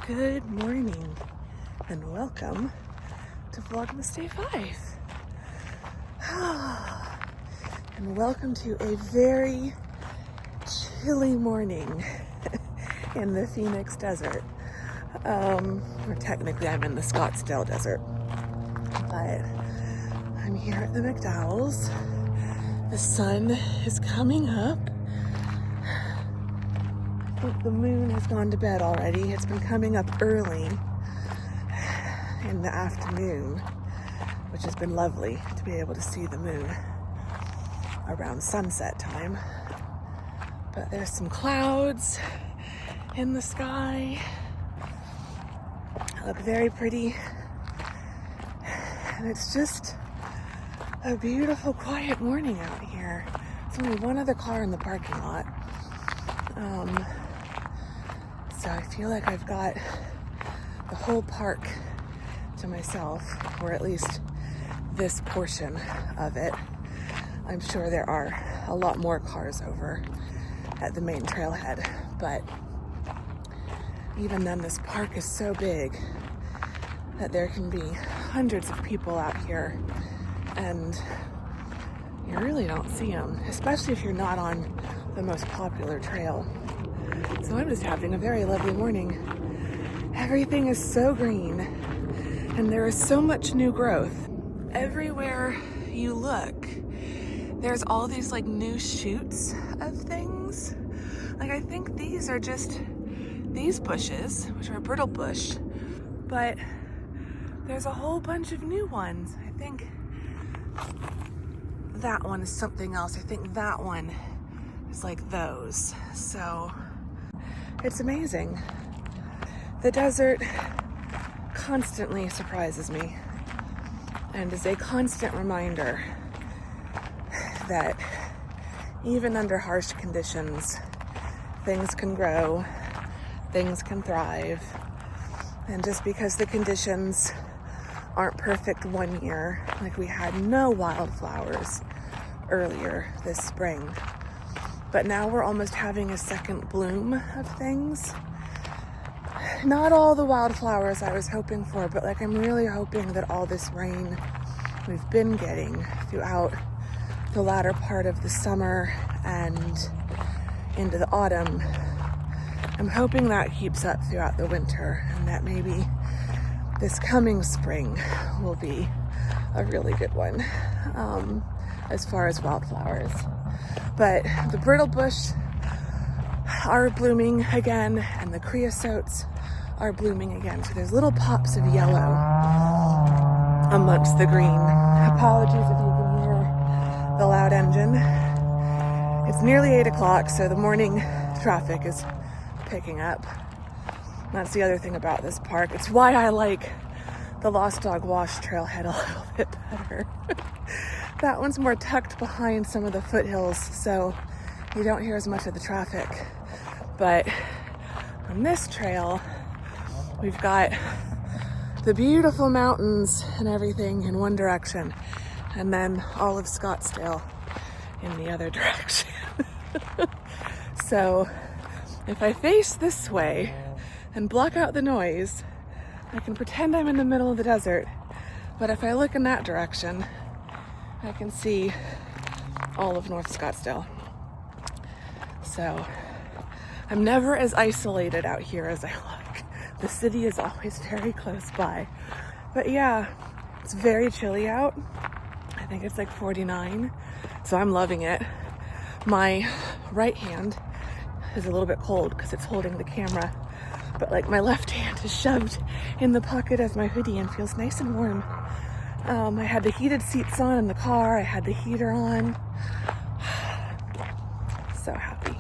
Good morning and welcome to Vlogmas Day 5. And welcome to a very chilly morning in the Phoenix desert. Or technically I'm in the Scottsdale desert, but I'm here at the McDowell's. The sun is coming up. I think the moon has gone to bed already. It's been coming up early in the afternoon, which has been lovely to be able to see the moon around sunset time. But there's some clouds in the sky. They look very pretty. And it's just a beautiful, quiet morning out here. There's only one other car in the parking lot. So I feel like I've got the whole park to myself, or at least this portion of it. I'm sure there are a lot more cars over at the main trailhead, but even then this park is so big that there can be hundreds of people out here and you really don't see them, especially if you're not on the most popular trail. So I'm just having a very lovely morning. Everything is so green and there is so much new growth. Everywhere you look, there's all these like new shoots of things. Like I think these are just these bushes, which are brittle bush, but there's a whole bunch of new ones. I think that one is something else. I think that one is like those. So it's amazing. The desert constantly surprises me and is a constant reminder that even under harsh conditions, things can grow, things can thrive. And just because the conditions aren't perfect one year, like we had no wildflowers earlier this spring, but now we're almost having a second bloom of things. Not all the wildflowers I was hoping for, but like I'm really hoping that all this rain we've been getting throughout the latter part of the summer and into the autumn, I'm hoping that keeps up throughout the winter and that maybe this coming spring will be a really good one as far as wildflowers. But the brittle bush are blooming again and the creosotes are blooming again. So there's little pops of yellow amongst the green. Apologies if you can hear the loud engine. It's nearly 8 o'clock, so the morning traffic is picking up. That's the other thing about this park. It's why I like the Lost Dog Wash trailhead a little bit better. That one's more tucked behind some of the foothills, so you don't hear as much of the traffic. But on this trail, we've got the beautiful mountains and everything in one direction, and then all of Scottsdale in the other direction. So if I face this way and block out the noise, I can pretend I'm in the middle of the desert. But if I look in that direction, I can see all of North Scottsdale. So I'm never as isolated out here as I look. The city is always very close by. But yeah, it's very chilly out. I think it's like 49, so I'm loving it. My right hand is a little bit cold because it's holding the camera, but like my left hand is shoved in the pocket of my hoodie and feels nice and warm. I had the heated seats on in the car. I had the heater on. So happy.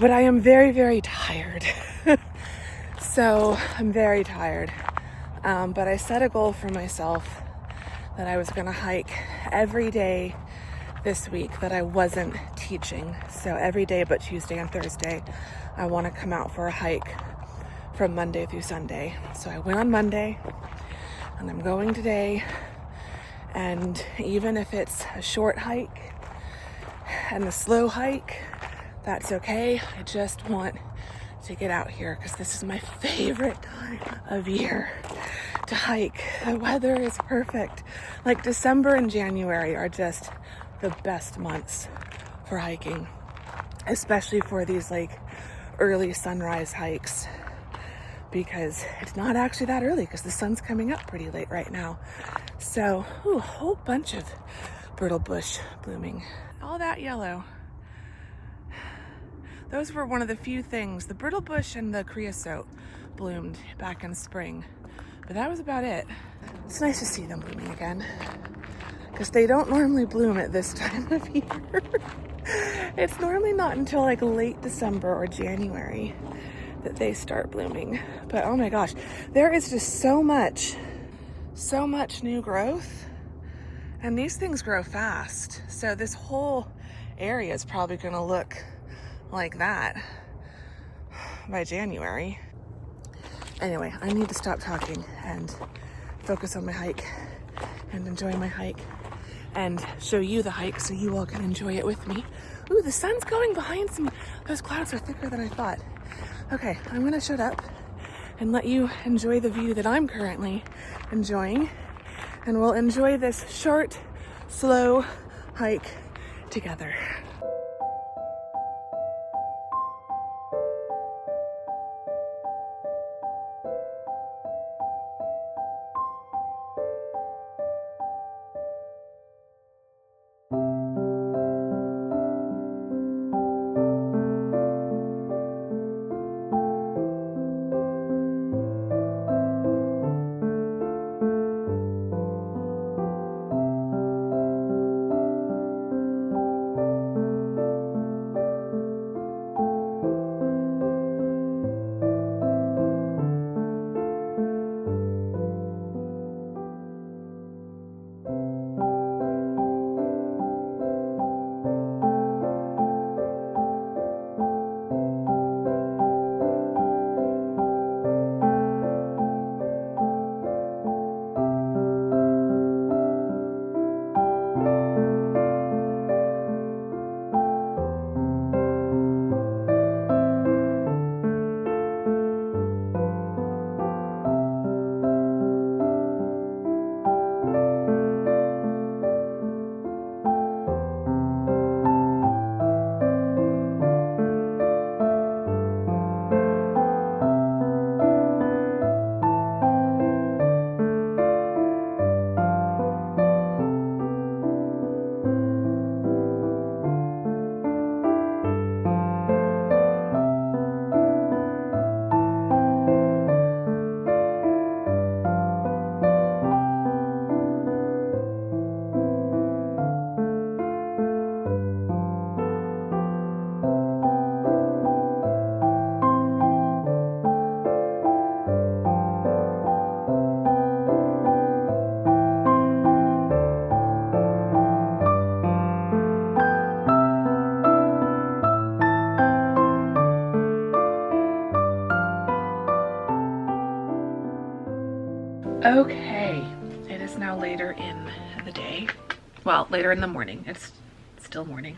But I am very, very tired. So I'm very tired. But I set a goal for myself that I was gonna hike every day this week that I wasn't teaching. So every day but Tuesday and Thursday, I wanna come out for a hike from Monday through Sunday. So I went on Monday, and I'm going today, and even if it's a short hike and a slow hike, that's okay. I just want to get out here because this is my favorite time of year to hike. The weather is perfect. Like December and January are just the best months for hiking, especially for these like early sunrise hikes, because it's not actually that early because the sun's coming up pretty late right now. So, ooh, a whole bunch of brittle bush blooming. All that yellow. Those were one of the few things. The brittle bush and the creosote bloomed back in spring, but that was about it. It's nice to see them blooming again because they don't normally bloom at this time of year. It's normally not until like late December or January that they start blooming. But oh my gosh, there is just so much new growth, and these things grow fast. So this whole area is probably gonna look like that by January. Anyway, I need to stop talking and focus on my hike and enjoy my hike and show you the hike so you all can enjoy it with me. Ooh, the sun's going behind some, those clouds are thicker than I thought. Okay, I'm gonna shut up and let you enjoy the view that I'm currently enjoying, and we'll enjoy this short, slow hike together. Okay, it is now later in the day. Well, later in the morning. It's still morning.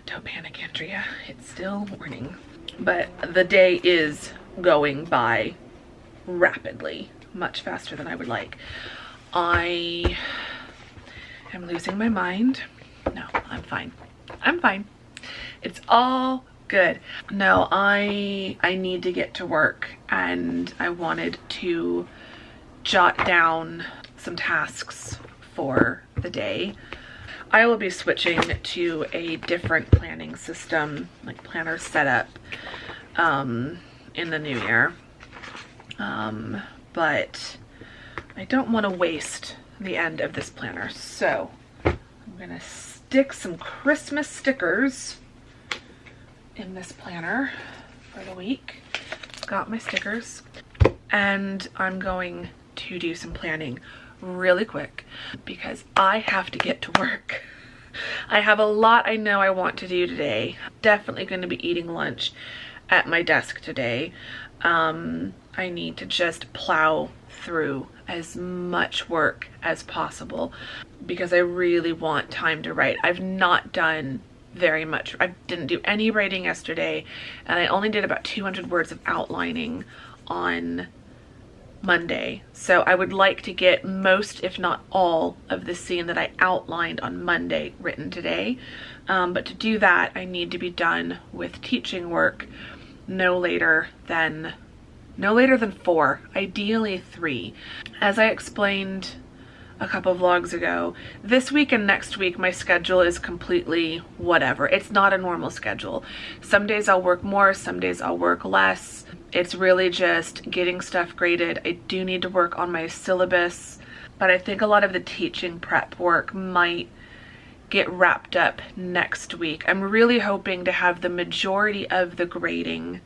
Don't panic, Andrea. It's still morning. But the day is going by rapidly, much faster than I would like. I am losing my mind. No, I'm fine. I'm fine. It's all good. No, I need to get to work, and I wanted to jot down some tasks for the day. I will be switching to a different planning system, like planner setup, in the new year. But I don't want to waste the end of this planner. So I'm gonna stick some Christmas stickers in this planner for the week. Got my stickers, and I'm going to do some planning really quick because I have to get to work. I have a lot I know I want to do today. Definitely going to be eating lunch at my desk today. I need to just plow through as much work as possible because I really want time to write. I've not done very much. I didn't do any writing yesterday, and I only did about 200 words of outlining on Monday. So I would like to get most, if not all, of the scene that I outlined on Monday written today. But to do that, I need to be done with teaching work no later than 4, ideally 3. As I explained a couple vlogs ago, this week and next week my schedule is completely whatever. It's not a normal schedule. Some days I'll work more, some days I'll work less. It's really just getting stuff graded. I do need to work on my syllabus, but I think a lot of the teaching prep work might get wrapped up next week. I'm really hoping to have the majority of the grading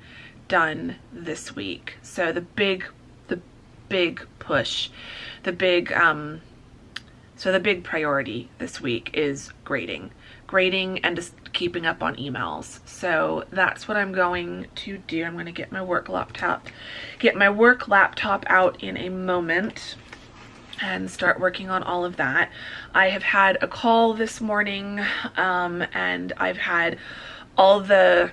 done this week. So the big push, the big priority this week is grading and just keeping up on emails. So that's what I'm going to do. I'm going to get my work laptop out in a moment and start working on all of that. I have had a call this morning, and I've had all the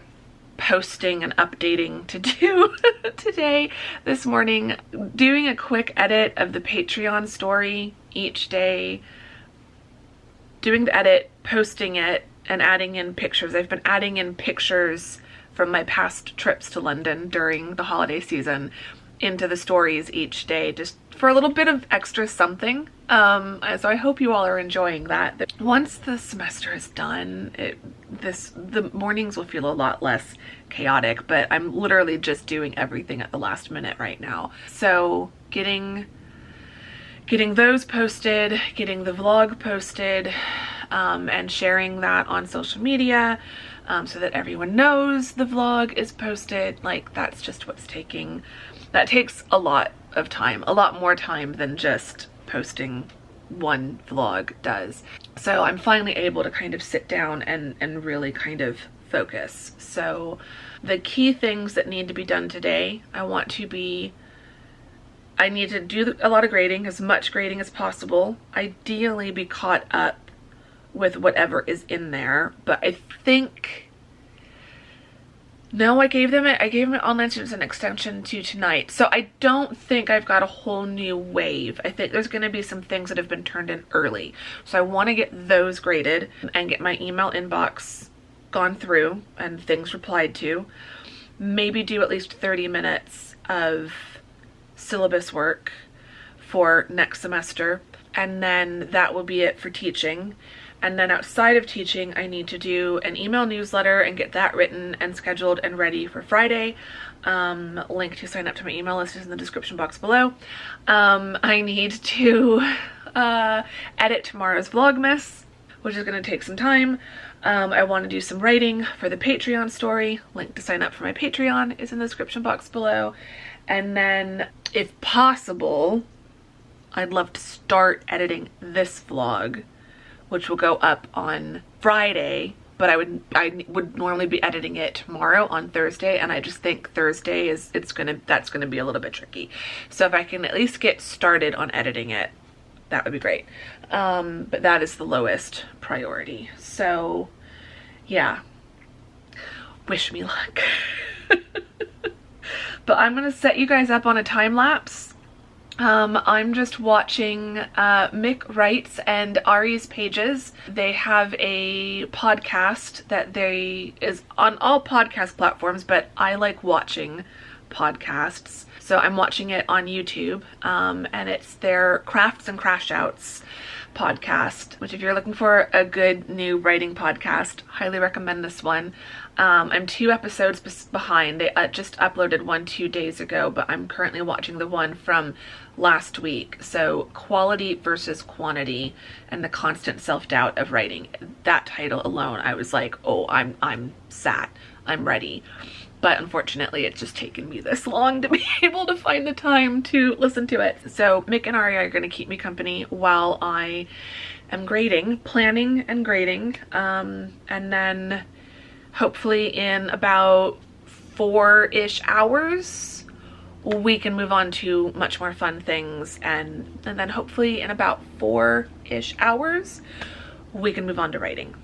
posting and updating to do today, this morning, doing a quick edit of the Patreon story each day, doing the edit, posting it, and adding in pictures. I've been adding in pictures from my past trips to London during the holiday season into the stories each day, just for a little bit of extra something. So I hope you all are enjoying that. Once the semester is done, the mornings will feel a lot less chaotic, but I'm literally just doing everything at the last minute right now. So getting those posted, getting the vlog posted, and sharing that on social media, so that everyone knows the vlog is posted. Like, that's just that takes a lot of time, a lot more time than just posting one vlog does. So I'm finally able to kind of sit down and really kind of focus. So the key things that need to be done today, I need to do a lot of grading, as much grading as possible. Ideally be caught up with whatever is in there, but I think, no, I gave them online students an extension to tonight. So I don't think I've got a whole new wave. I think there's going to be some things that have been turned in early. So I want to get those graded and get my email inbox gone through and things replied to. Maybe do at least 30 minutes of syllabus work for next semester. And then that will be it for teaching. And then outside of teaching, I need to do an email newsletter and get that written and scheduled and ready for Friday. Link to sign up to my email list is in the description box below. I need to edit tomorrow's Vlogmas, which is going to take some time. I want to do some writing for the Patreon story. Link to sign up for my Patreon is in the description box below. And then, if possible, I'd love to start editing this vlog, which will go up on Friday, but I would normally be editing it tomorrow on Thursday, and I just think Thursday that's gonna be a little bit tricky. So if I can at least get started on editing it, that would be great. But that is the lowest priority. So yeah, wish me luck. But I'm gonna set you guys up on a time lapse. I'm just watching Mick Wright's and Ari's pages. They have a podcast that is on all podcast platforms, but I like watching podcasts. So I'm watching it on YouTube, and it's their Crafts and Crash Outs podcast, which if you're looking for a good new writing podcast, highly recommend this one. I'm 2 episodes behind. They just uploaded one 2 days ago, but I'm currently watching the one from last week. So quality versus quantity and the constant self-doubt of writing. That title alone, I was like, oh, I'm sat, I'm ready. But unfortunately, it's just taken me this long to be able to find the time to listen to it. So Mick and Ari are going to keep me company while I am planning and grading. And then hopefully in about 4-ish hours, we can move on to much more fun things. And then hopefully in about 4-ish hours, we can move on to writing.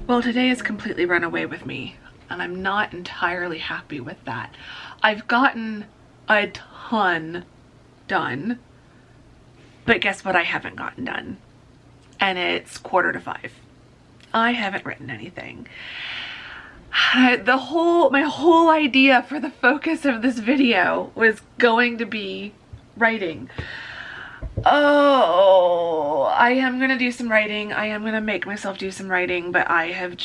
Well, today has completely run away with me, and I'm not entirely happy with that. I've gotten a ton done, but guess what I haven't gotten done? And it's 4:45. I haven't written anything. My whole idea for the focus of this video was going to be writing. Oh, I am gonna do some writing. I am gonna make myself do some writing, but I have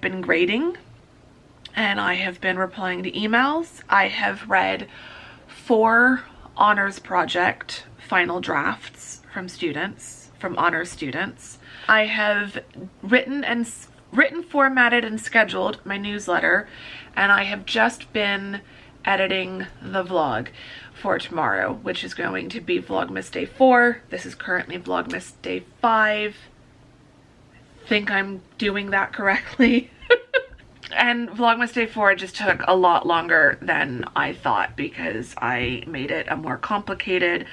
been grading, and I have been replying to emails. I have read 4 honors project final drafts from honors students. I have written, formatted, and scheduled my newsletter, and I have just been editing the vlog for tomorrow, which is going to be Vlogmas Day 4. This is currently Vlogmas Day 5. I think I'm doing that correctly. And Vlogmas Day 4 just took a lot longer than I thought because I made it a more complicated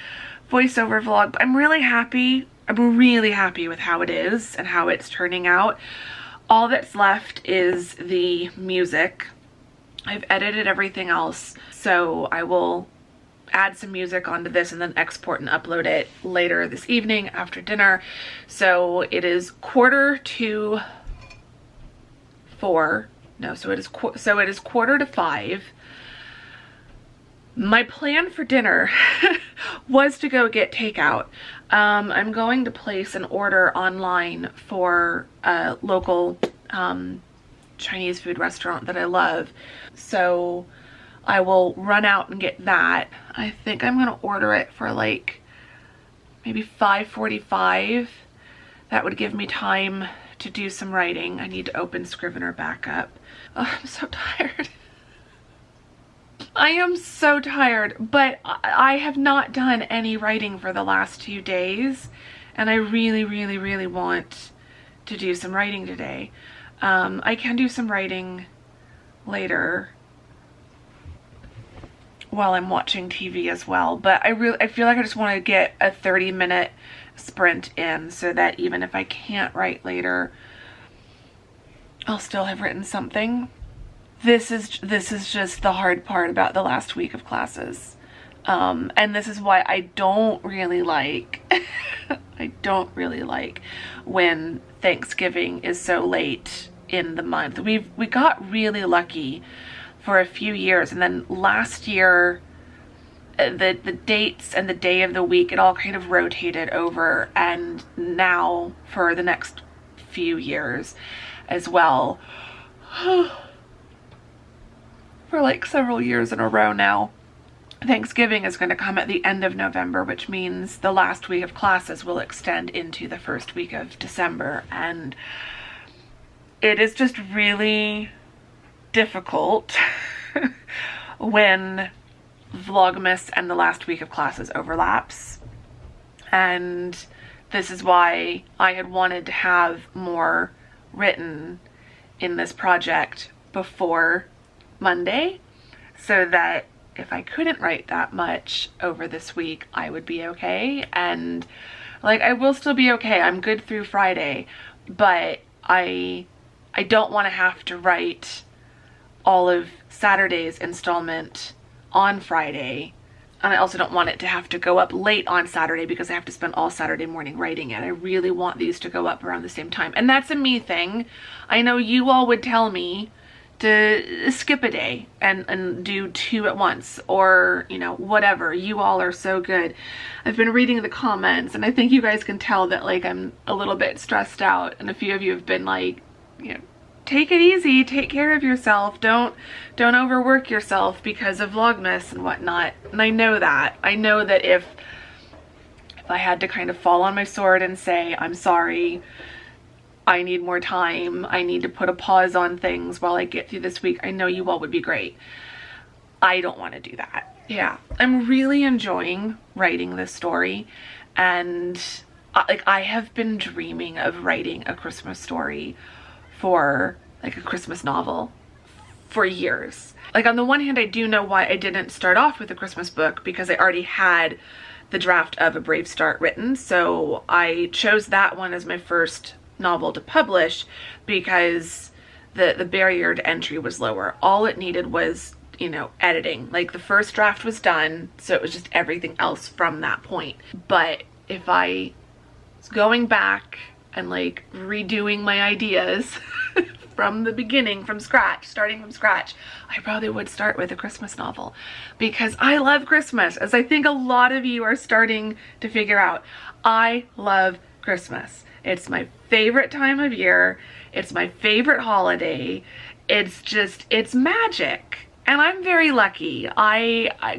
voiceover vlog. But I'm really happy. I'm really happy with how it is and how it's turning out. All that's left is the music. I've edited everything else, so I will add some music onto this and then export and upload it later this evening after dinner. So it is 4:45. No, so it is 4:45. My plan for dinner was to go get takeout. I'm going to place an order online for a local Chinese food restaurant that I love. So I will run out and get that. I think I'm gonna order it for like maybe 5:45. That would give me time to do some writing. I need to open Scrivener back up. Oh, I'm so tired. I am so tired, but I have not done any writing for the last 2 days, and I really, really, really want to do some writing today. I can do some writing later while I'm watching TV as well, but I feel like I just want to get a 30-minute sprint in so that even if I can't write later, I'll still have written something. This is just the hard part about the last week of classes. And this is why I don't really like when Thanksgiving is so late in the month. We got really lucky for a few years, and then last year the dates and the day of the week, it all kind of rotated over, and now for the next few years as well, for like several years in a row now, Thanksgiving is going to come at the end of November, which means the last week of classes will extend into the first week of December, and it is just really difficult when Vlogmas and the last week of classes overlaps. And this is why I had wanted to have more written in this project before Monday, so that if I couldn't write that much over this week, I would be okay. And like, I will still be okay. I'm good through Friday, but I don't want to have to write all of Saturday's installment on Friday. And I also don't want it to have to go up late on Saturday because I have to spend all Saturday morning writing it. I really want these to go up around the same time. And that's a me thing. I know you all would tell me to skip a day and do 2 at once, or, you know, whatever. You all are so good. I've been reading the comments, and I think you guys can tell that, like, I'm a little bit stressed out, and a few of you have been like, you know, take it easy, take care of yourself, don't overwork yourself because of Vlogmas and whatnot. And I know that. I know that if I had to kind of fall on my sword and say, I'm sorry, I need more time, I need to put a pause on things while I get through this week, I know you all would be great. I don't want to do that. Yeah, I'm really enjoying writing this story, and I have been dreaming of writing a Christmas story, for like a Christmas novel, for years. Like, on the one hand, I do know why I didn't start off with a Christmas book, because I already had the draft of A Brave Start written, so I chose that one as my first novel to publish because the barrier to entry was lower. All it needed was, you know, editing. Like the first draft was done, so it was just everything else from that point. But if I was going back and like redoing my ideas from the beginning, from scratch, starting from scratch, I probably would start with a Christmas novel because I love Christmas, as I think a lot of you are starting to figure out. I love Christmas. It's my favorite time of year. It's my favorite holiday. It's magic. And I'm very lucky.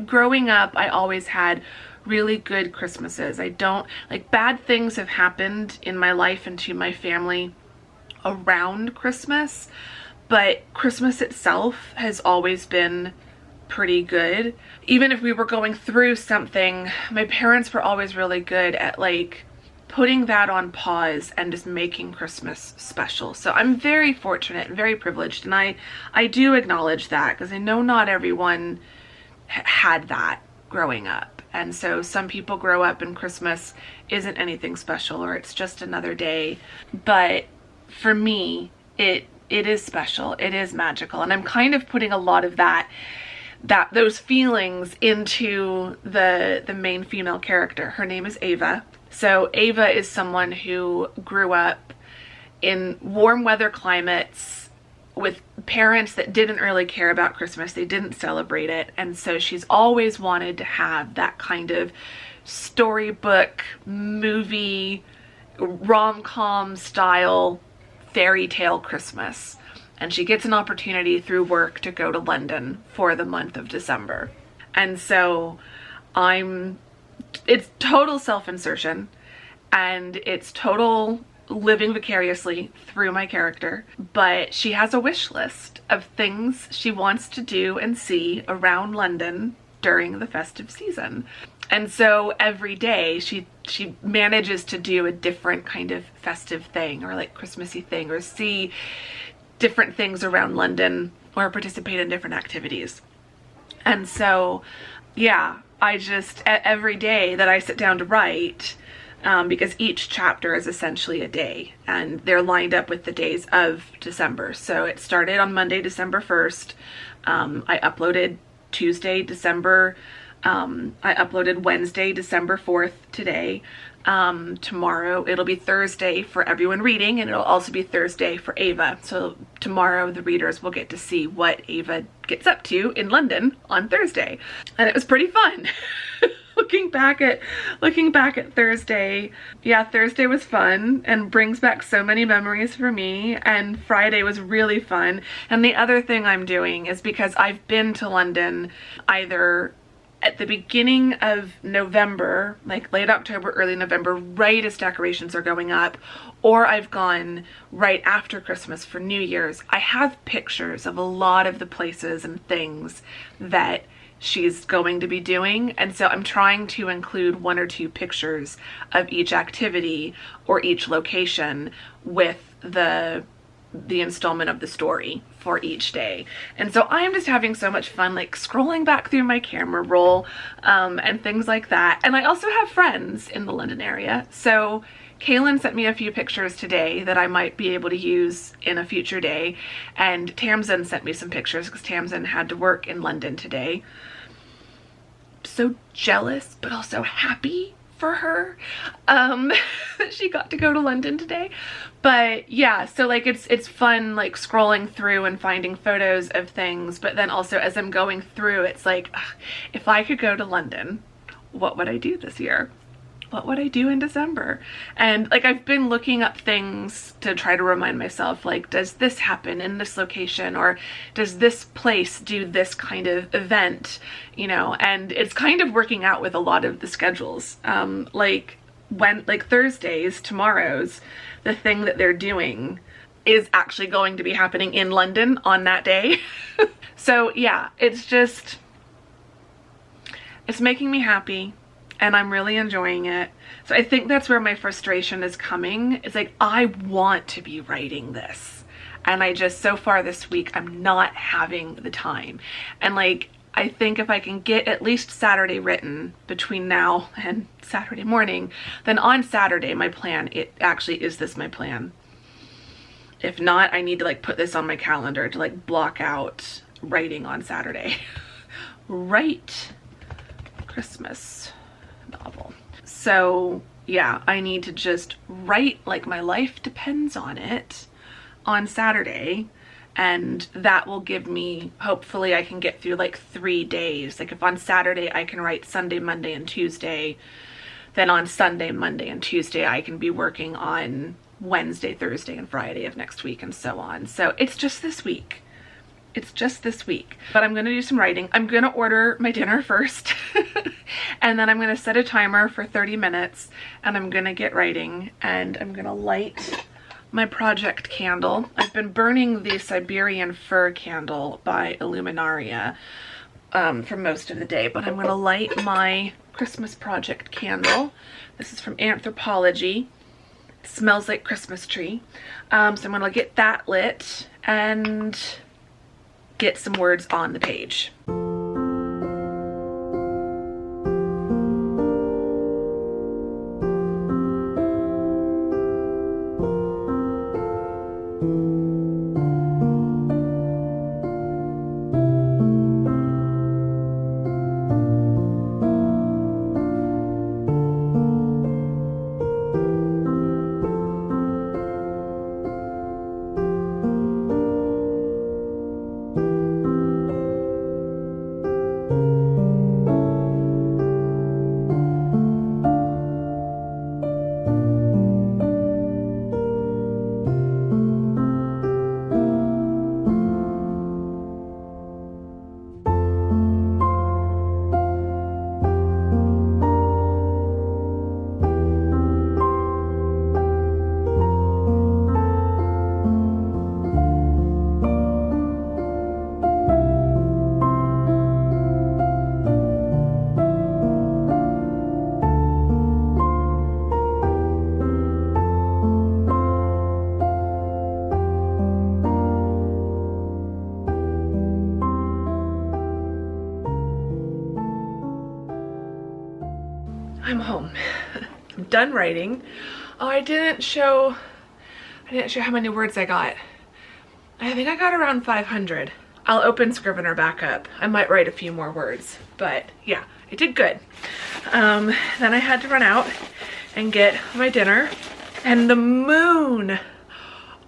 Growing up, I always had really good Christmases. Bad things have happened in my life and to my family around Christmas, but Christmas itself has always been pretty good. Even if we were going through something, my parents were always really good at like putting that on pause and just making Christmas special. So I'm very fortunate and very privileged, and I do acknowledge that because I know not everyone had that growing up. And so some people grow up and Christmas isn't anything special, or it's just another day. But for me, it is special. It is magical. And I'm kind of putting a lot of those feelings into the main female character. Her name is Ava. So Ava is someone who grew up in warm weather climates with parents that didn't really care about Christmas. They didn't celebrate it. And so she's always wanted to have that kind of storybook, movie, rom-com style fairy tale Christmas. And she gets an opportunity through work to go to London for the month of December. And so it's total self-insertion, and it's total living vicariously through my character. But she has a wish list of things she wants to do and see around London during the festive season. And so every day she manages to do a different kind of festive thing, or like Christmassy thing, or see different things around London, or participate in different activities. And so, yeah, every day that I sit down to write, because each chapter is essentially a day, and they're lined up with the days of December. So it started on Monday, December 1st. I uploaded Tuesday, December. I uploaded Wednesday, December 4th today. Tomorrow it'll be Thursday for everyone reading, and it'll also be Thursday for Ava. So tomorrow the readers will get to see what Ava gets up to in London on Thursday. And it was pretty fun. Looking back at Thursday, yeah, Thursday was fun and brings back so many memories for me, and Friday was really fun. And the other thing I'm doing is, because I've been to London either at the beginning of November, like late October, early November, right as decorations are going up, or I've gone right after Christmas for New Year's, I have pictures of a lot of the places and things that she's going to be doing. And so I'm trying to include 1 or 2 pictures of each activity or each location with the installment of the story for each day. And so I'm just having so much fun, like scrolling back through my camera roll and things like that. And I also have friends in the London area. So Kaylin sent me a few pictures today that I might be able to use in a future day. And Tamsin sent me some pictures because Tamsin had to work in London today. So jealous, but also happy for her that she got to go to London today. But yeah, so like it's fun like scrolling through and finding photos of things, but then also as I'm going through, it's like, ugh, if I could go to London, what would I do this year? What would I do in December? And like I've been looking up things to try to remind myself, like, does this happen in this location, or does this place do this kind of event, you know? And it's kind of working out with a lot of the schedules. Like Thursdays, tomorrow's, the thing that they're doing is actually going to be happening in London on that day. So yeah, it's making me happy. And I'm really enjoying it. So I think that's where my frustration is coming. It's like, I want to be writing this. And so far this week, I'm not having the time. And like, I think if I can get at least Saturday written between now and Saturday morning, then on Saturday, my plan, my plan, If not, I need to like put this on my calendar to like block out writing on Saturday. Write Christmas novel. So yeah, I need to just write like my life depends on it on Saturday, and that will give me, hopefully I can get through like 3 days. Like if on Saturday I can write Sunday, Monday, and Tuesday, then on Sunday, Monday, and Tuesday I can be working on Wednesday, Thursday, and Friday of next week, and so on. So it's just this week. It's just this week. But I'm gonna do some writing. I'm gonna order my dinner first and then I'm gonna set a timer for 30 minutes and I'm gonna get writing, and I'm gonna light my project candle. I've been burning the Siberian fir candle by Illuminaria for most of the day, but I'm gonna light my Christmas project candle. This is from Anthropology. It smells like Christmas tree. So I'm gonna get that lit and get some words on the page. I'm home. I'm done writing. Oh, I didn't show how many words I got. I think I got around 500. I'll open Scrivener back up. I might write a few more words, but yeah, I did good. Then I had to run out and get my dinner, and the moon.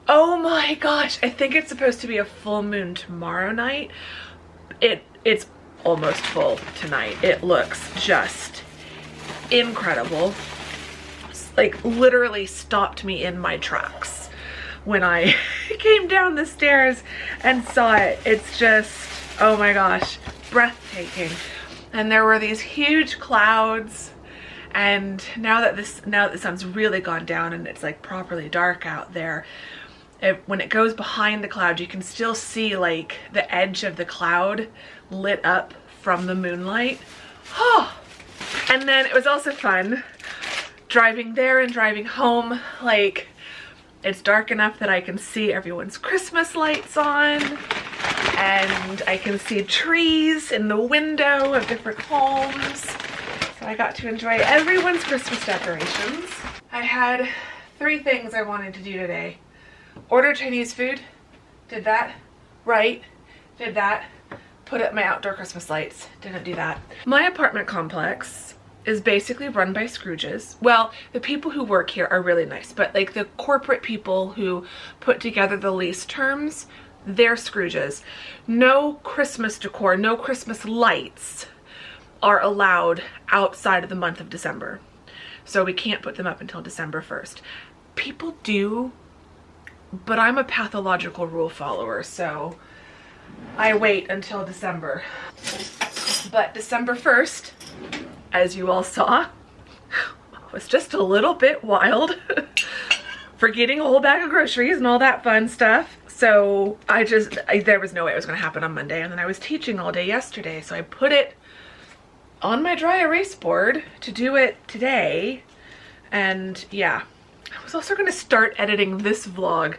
Oh my gosh, I think it's supposed to be a full moon tomorrow night. It's almost full tonight. It looks just incredible. Like literally stopped me in my tracks when I came down the stairs and saw it. It's just, oh my gosh, breathtaking. And there were these huge clouds, and now that the sun's really gone down and it's like properly dark out there, when it goes behind the cloud, you can still see like the edge of the cloud lit up from the moonlight. Oh. And then it was also fun driving there and driving home. Like, it's dark enough that I can see everyone's Christmas lights on, and I can see trees in the window of different homes. So I got to enjoy everyone's Christmas decorations. I had 3 things I wanted to do today. Order Chinese food, did that. Write, did that. Put up my outdoor Christmas lights, didn't do that. My apartment complex is basically run by Scrooges. Well, the people who work here are really nice, but like the corporate people who put together the lease terms, they're Scrooges. No Christmas decor, no Christmas lights are allowed outside of the month of December. So we can't put them up until December 1st. People do, but I'm a pathological rule follower, so I wait until December. But December 1st, as you all saw, was just a little bit wild. Forgetting a whole bag of groceries and all that fun stuff. So there was no way it was gonna happen on Monday, and then I was teaching all day yesterday, so I put it on my dry erase board to do it today. And yeah, I was also gonna start editing this vlog.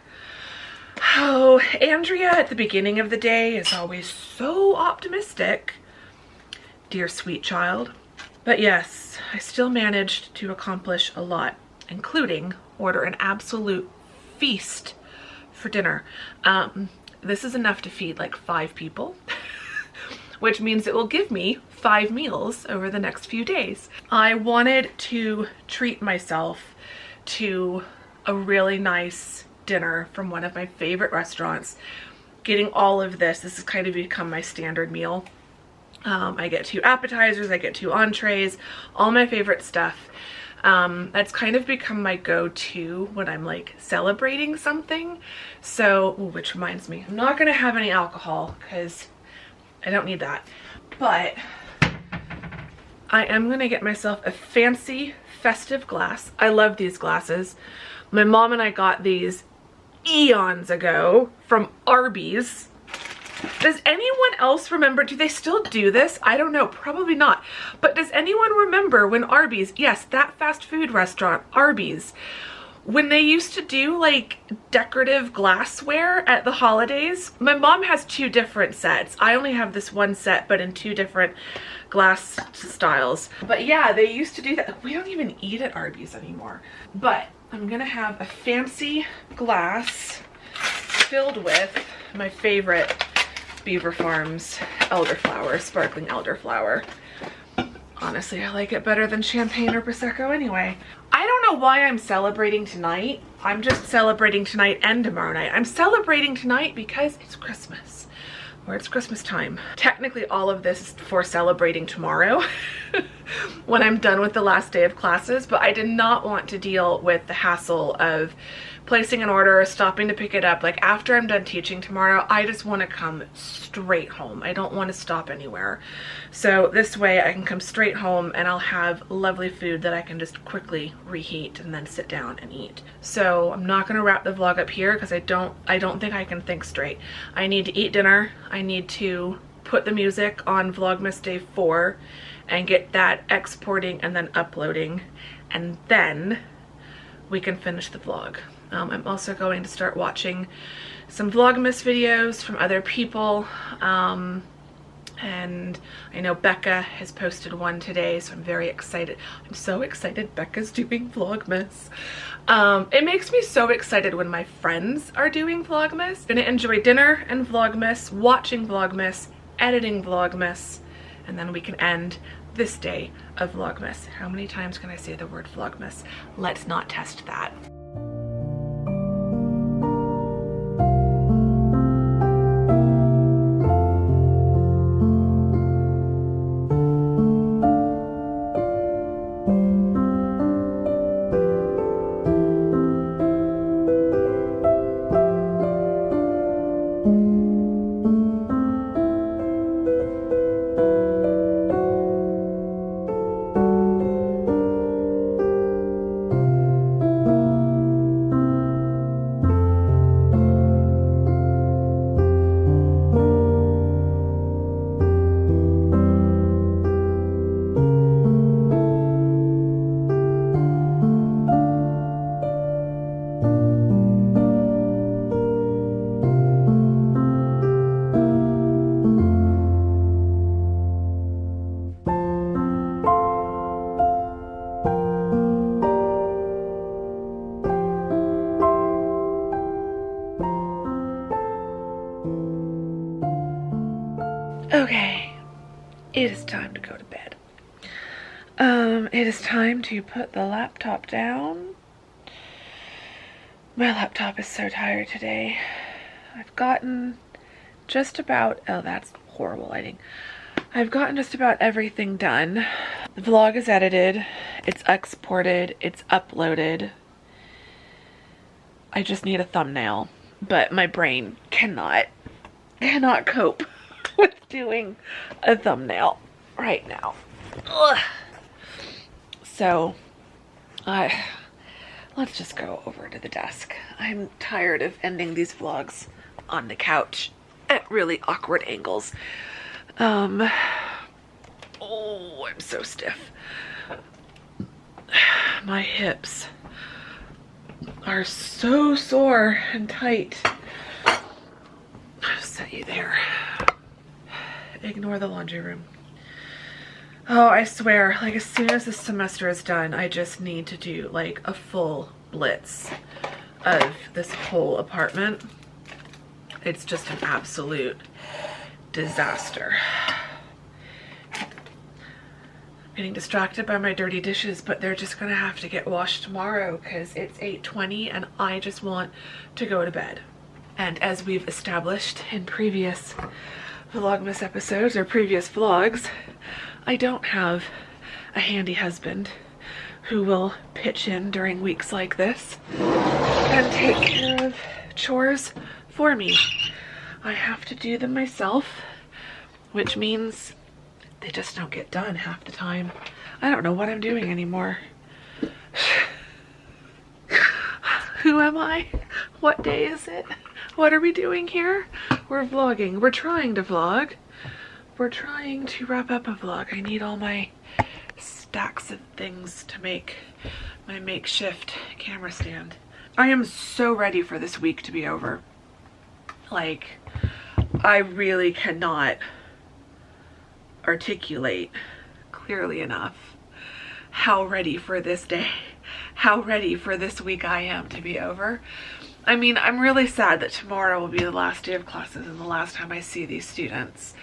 Oh, Andrea at the beginning of the day is always so optimistic. Dear sweet child. But yes, I still managed to accomplish a lot, including order an absolute feast for dinner. This is enough to feed like 5 people, which means it will give me 5 meals over the next few days. I wanted to treat myself to a really nice dinner from one of my favorite restaurants. Getting all of this has kind of become my standard meal. I get 2 appetizers, I get 2 entrees, all my favorite stuff. That's kind of become my go-to when I'm like celebrating something. So, ooh, which reminds me, I'm not gonna have any alcohol because I don't need that. But I am gonna get myself a fancy festive glass. I love these glasses. My mom and I got these eons ago from Arby's. Does anyone else remember? Do they still do this? I don't know, probably not. But does anyone remember when Arby's, yes, that fast food restaurant, Arby's, when they used to do like decorative glassware at the holidays? My mom has 2 different sets. I only have this one set, but in 2 different glass styles. But yeah, they used to do that. We don't even eat at Arby's anymore. But I'm gonna have a fancy glass filled with my favorite Beaver Farms elderflower, sparkling elderflower. Honestly, I like it better than champagne or Prosecco anyway. I don't know why I'm celebrating tonight. I'm just celebrating tonight and tomorrow night. I'm celebrating tonight because it's Christmas, or it's Christmas time. Technically, all of this is for celebrating tomorrow when I'm done with the last day of classes, but I did not want to deal with the hassle of placing an order, stopping to pick it up. Like after I'm done teaching tomorrow, I just want to come straight home. I don't want to stop anywhere. So this way I can come straight home and I'll have lovely food that I can just quickly reheat and then sit down and eat. So I'm not going to wrap the vlog up here because I don't think I can think straight. I need to eat dinner. I need to put the music on Vlogmas day 4 and get that exporting and then uploading, and then we can finish the vlog. I'm also going to start watching some Vlogmas videos from other people, and I know Becca has posted one today, so I'm very excited. I'm so excited Becca's doing Vlogmas. It makes me so excited when my friends are doing Vlogmas. I'm gonna enjoy dinner and Vlogmas, watching Vlogmas, editing Vlogmas, and then we can end this day of Vlogmas. How many times can I say the word Vlogmas? Let's not test that. Okay, it is time to go to bed. It is time to put the laptop down. My laptop is so tired today. I've gotten just about, oh, that's horrible lighting. I've gotten just about everything done. The vlog is edited, it's exported, it's uploaded. I just need a thumbnail, but my brain cannot cope with doing a thumbnail right now. Ugh. So, let's just go over to the desk. I'm tired of ending these vlogs on the couch at really awkward angles. Oh, I'm so stiff. My hips are so sore and tight. I'll set you there. Ignore the laundry room. Oh, I swear, like as soon as this semester is done, I just need to do like a full blitz of this whole apartment. It's just an absolute disaster. I'm getting distracted by my dirty dishes, but they're just gonna have to get washed tomorrow because it's 8:20 and I just want to go to bed. And as we've established in previous Vlogmas episodes or previous vlogs, I don't have a handy husband who will pitch in during weeks like this and take care of chores for me. I have to do them myself, which means they just don't get done half the time. I don't know what I'm doing anymore. Who am I? What day is it? What are we doing here? We're vlogging. We're trying to vlog. We're trying to wrap up a vlog. I need all my stacks of things to make my makeshift camera stand. I am so ready for this week to be over. Like, I really cannot articulate clearly enough how ready for this day, how ready for this week I am to be over. I mean, I'm really sad that tomorrow will be the last day of classes and the last time I see these students.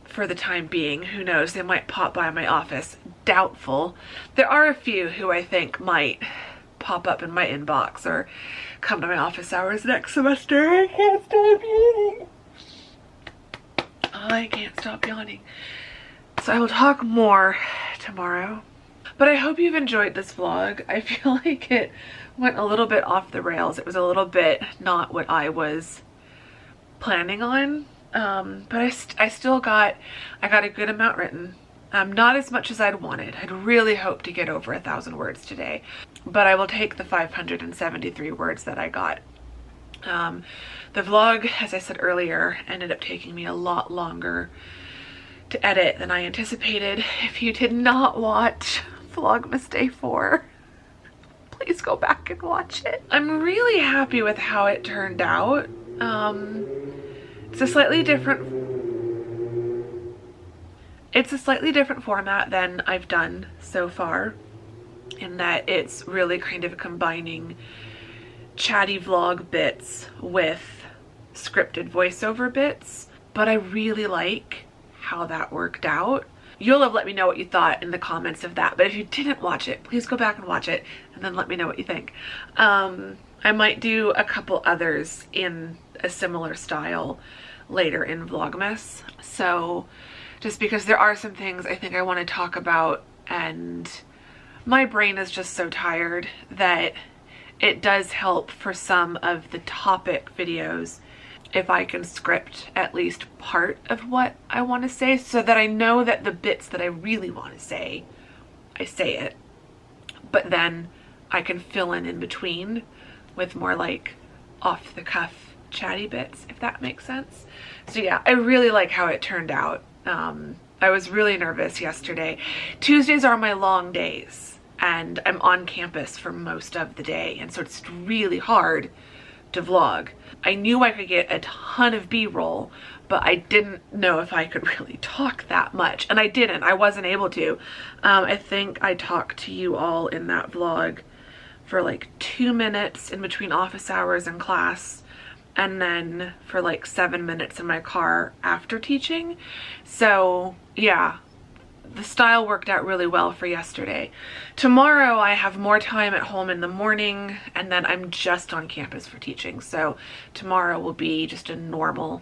For the time being, who knows, they might pop by my office. Doubtful. There are a few who I think might pop up in my inbox or come to my office hours next semester. I can't stop yawning. I can't stop yawning. So I will talk more tomorrow. But I hope you've enjoyed this vlog. I feel like it went a little bit off the rails. It was a little bit not what I was planning on. But I still got a good amount written. Not as much as I'd wanted. I'd really hoped to get over 1,000 words today, but I will take the 573 words that I got. The vlog, as I said earlier, ended up taking me a lot longer to edit than I anticipated. If you did not watch Vlogmas Day 4, please go back and watch it. I'm really happy with how it turned out. It's a slightly different format than I've done so far, in that it's really kind of combining chatty vlog bits with scripted voiceover bits, but I really like how that worked out. You'll have let me know what you thought in the comments of that, but if you didn't watch it, please go back and watch it and then let me know what you think. I might do a couple others in a similar style later in Vlogmas. So just because there are some things I think I want to talk about, and my brain is just so tired that it does help for some of the topic videos if I can script at least part of what I want to say, so that I know that the bits that I really want to say, I say it, but then I can fill in between with more like off the cuff chatty bits, if that makes sense. So yeah, I really like how it turned out. I was really nervous yesterday. Tuesdays are my long days and I'm on campus for most of the day, and so it's really hard to vlog. I knew I could get a ton of B-roll, but I didn't know if I could really talk that much, and I didn't. I wasn't able to. I think I talked to you all in that vlog for like 2 minutes in between office hours and class, and then for like 7 minutes in my car after teaching. So yeah, the style worked out really well for yesterday. Tomorrow I have more time at home in the morning, and then I'm just on campus for teaching. So tomorrow will be just a normal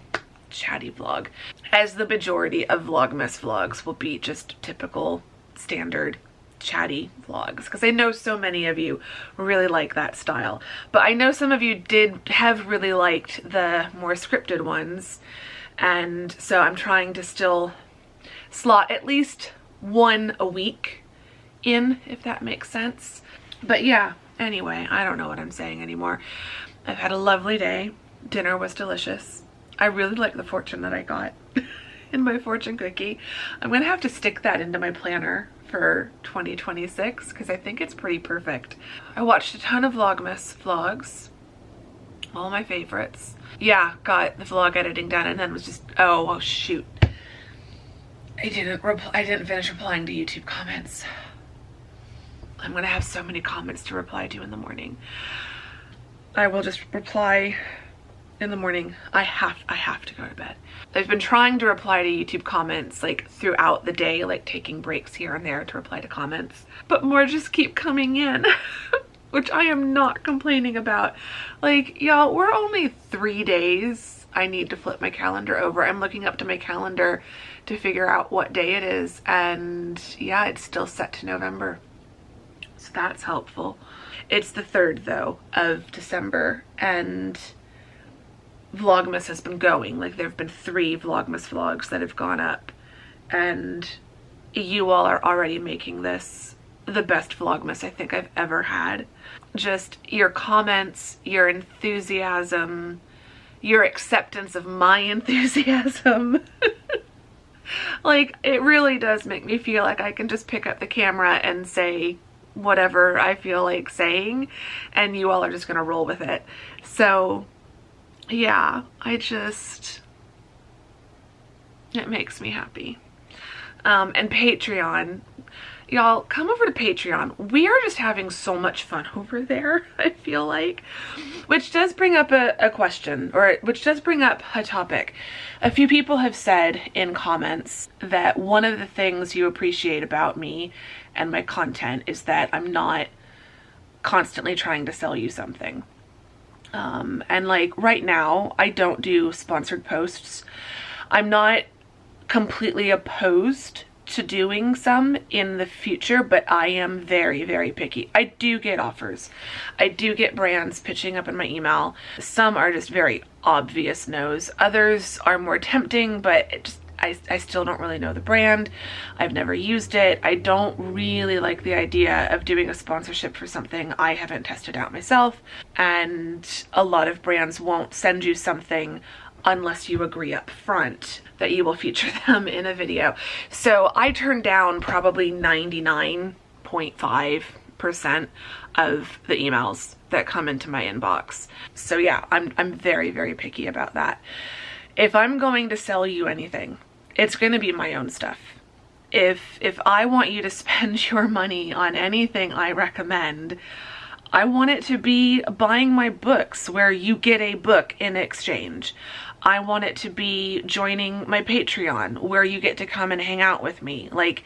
chatty vlog, as the majority of Vlogmas vlogs will be just typical standard chatty vlogs, because I know so many of you really like that style. But I know some of you have really liked the more scripted ones, and so I'm trying to still slot at least one a week in, if that makes sense. But yeah, anyway, I don't know what I'm saying anymore. I've had a lovely day. Dinner was delicious. I really like the fortune that I got in my fortune cookie. I'm gonna have to stick that into my planner for 2026 because I think it's pretty perfect. I watched a ton of Vlogmas vlogs, all my favorites. Yeah, got the vlog editing done, and then was just, oh shoot, I didn't finish replying to YouTube comments. I'm gonna have so many comments to reply to in the morning. I will just reply in the morning. I have to go to bed. I've been trying to reply to YouTube comments like throughout the day, like taking breaks here and there to reply to comments, but more just keep coming in, which I am not complaining about. Like, y'all, we're only 3 days. I need to flip my calendar over. I'm looking up to my calendar to figure out what day it is, and yeah, it's still set to November, so that's helpful. It's the 3rd though of December, and Vlogmas has been going. Like, there have been 3 Vlogmas vlogs that have gone up, and you all are already making this the best Vlogmas I think I've ever had. Just your comments, your enthusiasm, your acceptance of my enthusiasm. Like, it really does make me feel like I can just pick up the camera and say whatever I feel like saying, and you all are just gonna roll with it. So yeah, it makes me happy. And Patreon, y'all, come over to Patreon. We are just having so much fun over there, I feel like. Which does bring up a question, or which does bring up a topic. A few people have said in comments that one of the things you appreciate about me and my content is that I'm not constantly trying to sell you something. And like right now, I don't do sponsored posts. I'm not completely opposed to doing some in the future, but I am very, very picky. I do get offers. I do get brands pitching up in my email. Some are just very obvious no's. Others are more tempting, but I still don't really know the brand. I've never used it. I don't really like the idea of doing a sponsorship for something I haven't tested out myself. And a lot of brands won't send you something unless you agree up front that you will feature them in a video. So I turn down probably 99.5% of the emails that come into my inbox. So yeah, I'm very, very picky about that. If I'm going to sell you anything, it's going to be my own stuff. If I want you to spend your money on anything I recommend, I want it to be buying my books where you get a book in exchange. I want it to be joining my Patreon where you get to come and hang out with me. Like,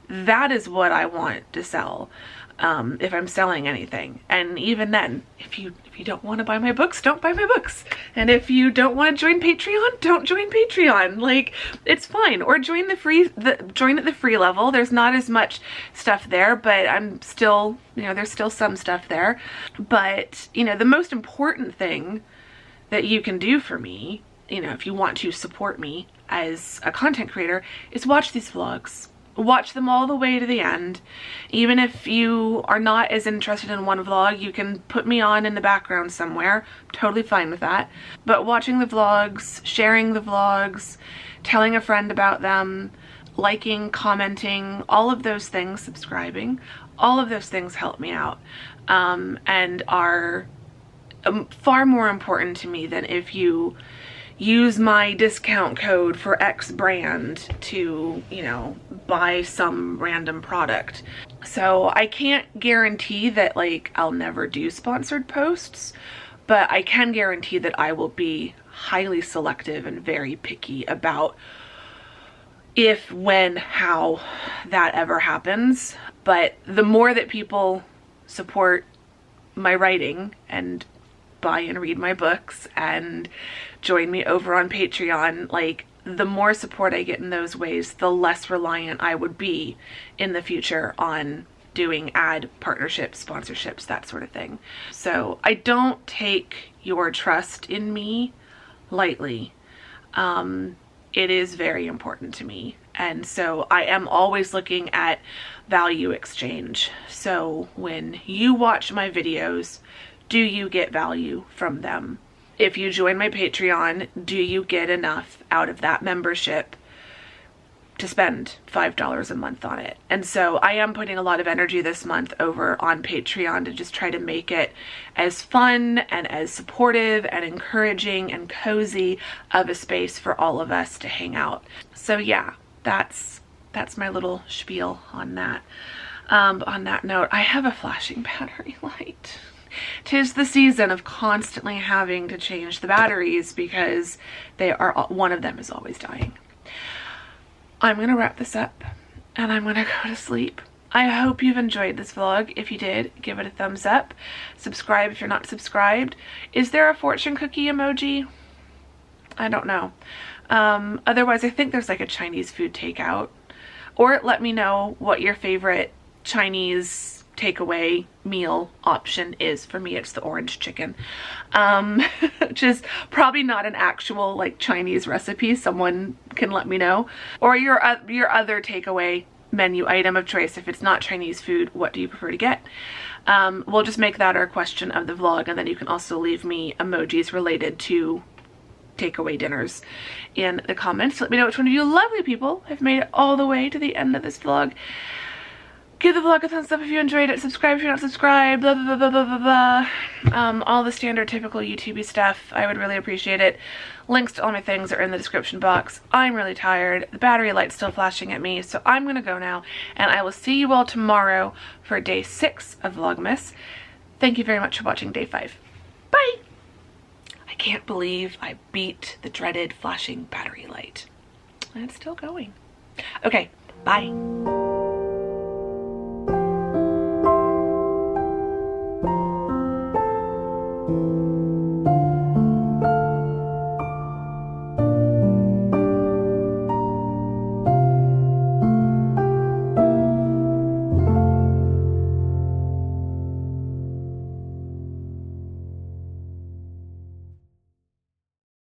that is what I want to sell. If I'm selling anything. And even then, if you don't want to buy my books, don't buy my books. And if you don't want to join Patreon, don't join Patreon. Like, it's fine. Or join join at the free level. There's not as much stuff there, but I'm still, there's still some stuff there. But, the most important thing that you can do for me, if you want to support me as a content creator, is watch these vlogs. Watch them all the way to the end. Even if you are not as interested in one vlog, you can put me on in the background somewhere. I'm totally fine with that. But watching the vlogs, sharing the vlogs, telling a friend about them, liking, commenting, all of those things, subscribing, all of those things help me out, and are far more important to me than if you use my discount code for X brand to, buy some random product. So I can't guarantee that I'll never do sponsored posts, but I can guarantee that I will be highly selective and very picky about if, when, how that ever happens. But the more that people support my writing and buy and read my books and join me over on Patreon, the more support I get in those ways, the less reliant I would be in the future on doing ad partnerships, sponsorships, that sort of thing. So I don't take your trust in me lightly. It is very important to me. And so I am always looking at value exchange. So when you watch my videos, do you get value from them? If you join my Patreon, do you get enough out of that membership to spend $5 a month on it? And so I am putting a lot of energy this month over on Patreon to just try to make it as fun and as supportive and encouraging and cozy of a space for all of us to hang out. So yeah, that's my little spiel on that. But on that note, I have a flashing battery light. 'Tis the season of constantly having to change the batteries because one of them is always dying. I'm gonna wrap this up and I'm gonna go to sleep. I hope you've enjoyed this vlog. If you did, give it a thumbs up. Subscribe if you're not subscribed. Is there a fortune cookie emoji? I don't know. Otherwise, I think there's like a Chinese food takeout. Or let me know what your favorite Chinese takeaway meal option is. For me, it's the orange chicken, which is probably not an actual like Chinese recipe. Someone can let me know. Or your other takeaway menu item of choice. If it's not Chinese food, what do you prefer to get? We'll just make that our question of the vlog, and then you can also leave me emojis related to takeaway dinners in the comments. Let me know which one of you lovely people have made it all the way to the end of this vlog. Give the vlog a thumbs up if you enjoyed it. Subscribe if you're not subscribed. Blah, blah, blah, blah, blah, blah. All the standard typical YouTubey stuff. I would really appreciate it. Links to all my things are in the description box. I'm really tired. The battery light's still flashing at me, so I'm gonna go now, and I will see you all tomorrow for day 6 of Vlogmas. Thank you very much for watching day 5. Bye! I can't believe I beat the dreaded flashing battery light. And it's still going. Okay, bye.